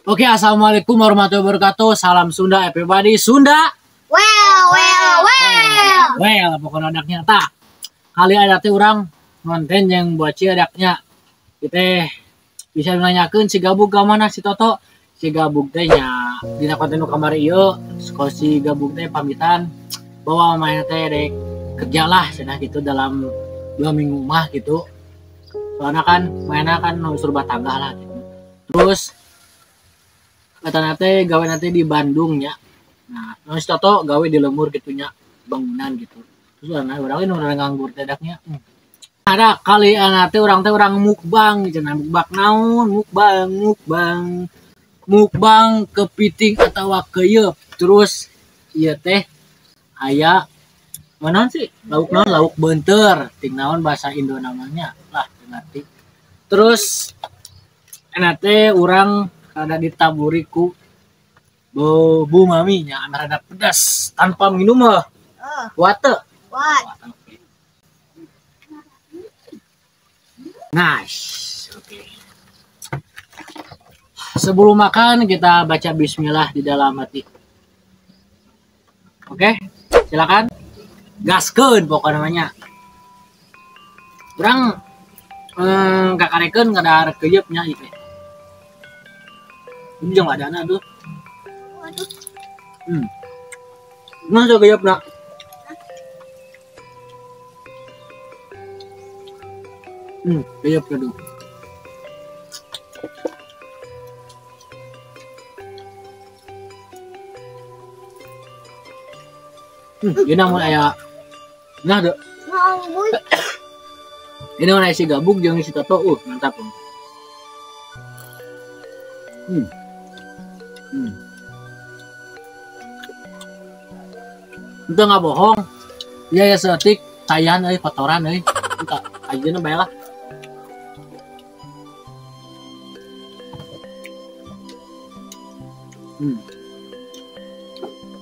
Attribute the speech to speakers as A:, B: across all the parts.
A: Oke, assalamualaikum warahmatullahi wabarakatuh. Salam Sunda, everybody. Sunda. Well, pokoknya adaknya tak. Kali ada teh orang konten yang buat adaknya. Kita bisa menanyakan si Gabug ke mana si Toto. Si Gabug teh nya dina konten nu kamari ieu, si Gabug teh pamitan bahwa mamanya teh dek kerja lah cenah gitu dalam 2 minggu mah gitu. Soalnya kan mainnya kan serba tangga lah gitu. Terus kata nate gawe nanti di Bandung ya. Nah, si Toto gawe di lembur gitunya bangunan gitu. Terus orang ini udah nganggur tedaknya. Ada kali nate orang teh orang mukbang gitu. Nah, mukbang naon? Mukbang kepiting atau keyeup. Terus ieu teh aya mana sih? Lauk beunteur. Ting naon bahasa Indo namanya. Lah, ngerti. Terus nate orang ada ditaburi ku bu maminya rada pedas tanpa minum mah. Wate. Okay. Nice. Oke. Sebelum makan kita baca bismillah di dalam hati. Oke, silakan. Gaskeun pokoknya namanya. Urang kakarekeun kada keuyeupnya itu. Ini jangan ada anak tuh. Masa keuyeupna? Keuyeup kedua. Ini namun aya nah deh. Ini namun aya si Gabug jeung si Toto, mantap. Itu nggak bohong. Iya ya setik tayan kotoran kita aja bae lah.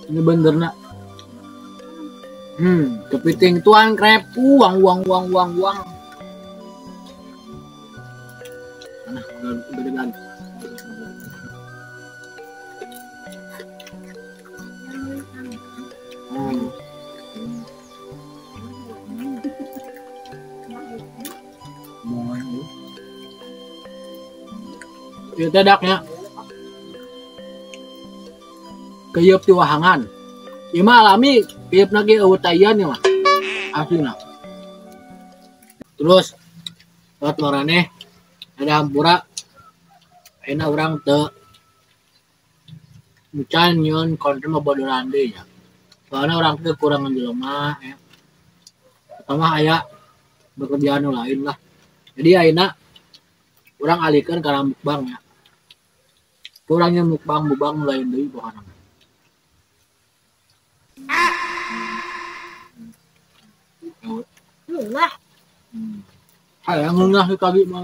A: Ini bener nak. Kepiting tuan krep uang. Nah, beneran. Itu tedaknya keyeup di wahangan. Ieu mah alami keyeup lagi eutayan ya mah. Aslina. Terus buat marane ada hampura ayeuna urang teu mucan nyeun konten bodoran deui nya. Soalnya orang teu kurang jelema ya. Pertama aya bekerjaan lain lah. Jadi ayeuna urang alikeun ka mukbang ya. Kurangnya mukbang lain deui pokona. Hayang ngeungah di kali mah.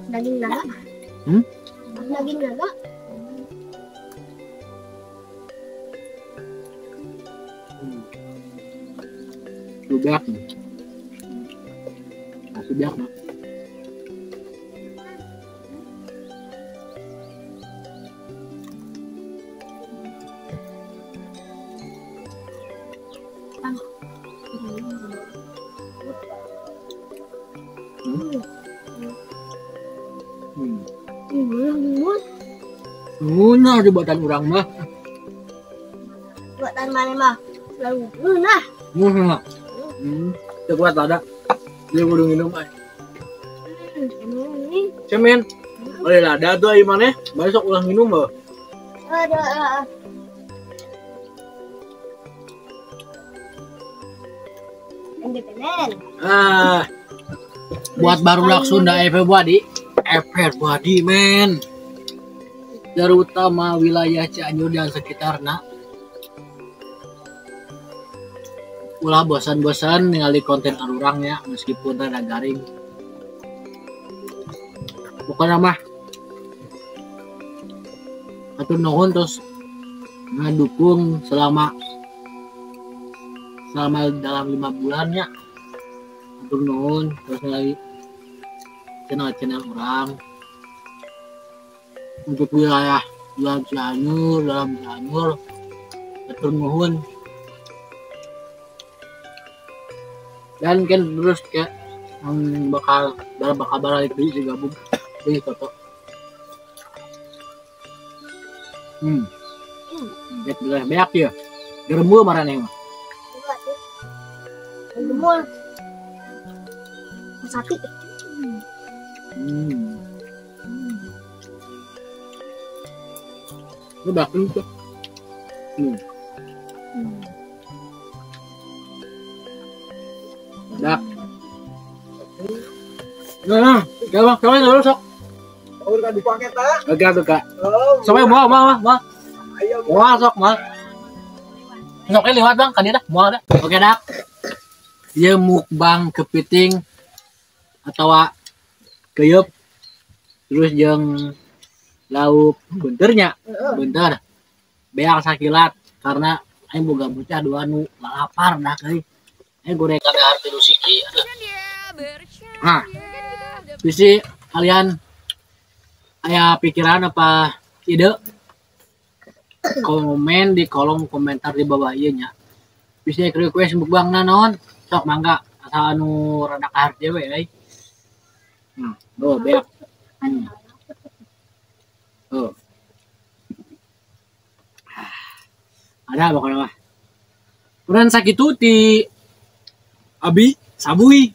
B: Daging naga. Daging naga.
A: Sudah. Sudah mah. Ngunah di buatan orang mah.
B: Buatan mana mah? Selalu ngunah.
A: Ngunah. Kuat ada. Dia kudu minum ay. Cemen. Boleh lada tuh ay maneh. Besok ulang minum bah.
B: Ada. Independen.
A: Buat barudak Sunda everybody men. Terutama wilayah Cianjur dan sekitarnya. Ulah bosan-bosan ningali konten arurang ya meskipun rada garing. Pokoknya mah atur nuhun terus ngedukung selama dalam 5 bulannya turun terus lagi channel orang untuk wilayah dalam Cianjur betul nuhun dan kan terus kayak bakal balik di gabung di foto lihat beak ya geremul marane mah
B: Gemul. Sapi.
A: Ini bakal tuh. Dak. Nah, kawan dulu sok.
C: Oh, udah dipakai tak?
A: Agak Kak.
C: Oh,
A: Sampai mau.
C: ayo.
A: Mau sok, mau. Sok lewat Bang, kan dia dah. Mau dah. Oke, Dak. Dia mukbang kepiting atau keyup terus yang lauk bunternya bunter beak sakilat karena aing boga bocah dua nu lapar dah euy goreng kada arti lusiki nah bisi kalian aya pikiran apa ide komen di kolom komentar di bawah ieu nya bisa request mukbang naon sok mangga asal anu rada kahar we euy oh beak oh ada pokoknya mah peran sakitu ti Abi Sabui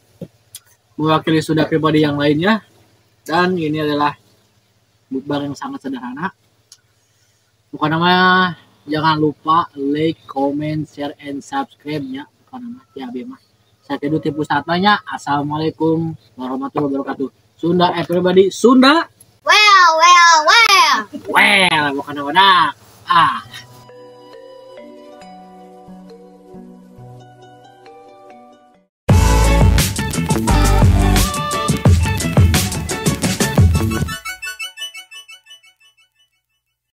A: mewakili sudah pribadi yang lainnya dan ini adalah mukbang yang sangat sederhana bukan nama jangan lupa like, comment, share, and subscribe nya bukan nama ya Abi mah saya tidur tipu satanya assalamualaikum warahmatullahi wabarakatuh Sunda everybody Sunda
B: Well.
A: well bukan nama